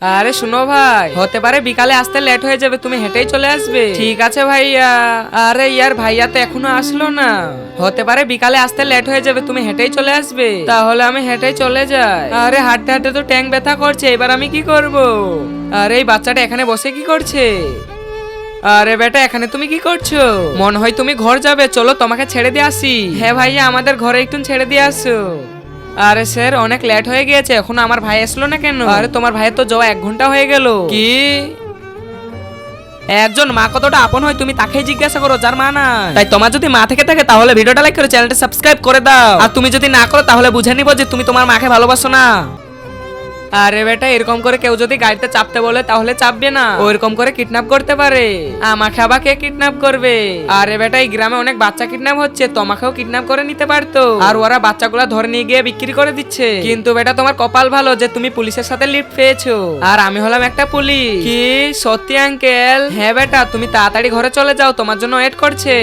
আরে শুনো ভাই, হতে পারে বিকালে আসতে লেট হয়ে যাবে, তুমি হেঁটেই চলে আসবে। ঠিক আছে ভাইয়া। আরে ইয়ার ভাইয়া তো এখনো আসলো না, হতে পারে বিকালে আসতে লেট হয়ে যাবে, তুমি হেঁটেই চলে আসবে। তাহলে আমি হেঁটেই চলে যাই। আরে হাঁটতে হাঁটতে তো ট্যাং ব্যথা করছে, এবার আমি কি করব? আরে এই বাচ্চাটা এখানে বসে কি করছে? আরে বেটা, এখানে তুমি কি করছো? মনে হয় তুমি ঘর যাবে, চলো তোমাকে ছেড়ে দিয়ে আসি। হ্যাঁ ভাইয়া, আমাদের ঘরে একটু ছেড়ে দিয়ে আসো। আরে স্যার, অনেক লেট হয়ে গিয়েছে, এখনো আমার ভাই আসলো না কেন? আরে তোমার ভাইয়ের তো যাওয়া 1 ঘন্টা হয়ে গেল। কি? একজন মা কতটা আপন হয় তুমি তাকেই জিজ্ঞাসা করো যার মা নাই। তাই তোমার যদি মা থেকে থাকে তাহলে ভিডিওটা লাইক করে চ্যানেলটা সাবস্ক্রাইব করে দাও, আর তুমি যদি না করো তাহলে বুঝে নিব যে তুমি তোমার মাকে ভালোবাসো না। আরে বেটা, এরকম করে কেউ যদি গাড়িতে চাপতে বলে তাহলে চাপবে না, ওইরকম করে কিডন্যাপ করতে পারে। আমাকে আবার কে কিডন্যাপ করবে? আরে বেটা, এই গ্রামে অনেক বাচ্চা কিডন্যাপ হচ্ছে, তোমাকেও কিডন্যাপ করে নিতে পারতো, আর ওরা বাচ্চাগুলা ধরে নিয়ে গিয়ে বিক্রি করে দিচ্ছে। কিন্তু বেটা, তোমার কপাল ভালো যে তুমি পুলিশের সাথে লিফট পেয়েছো, আর আমি হলাম একটা পুলিশ। কি সত্যি আঙ্কেল? হ্যাঁ বেটা, তুমি তাড়াতাড়ি ঘরে চলে যাও, তোমার জন্য ওয়েট করছে।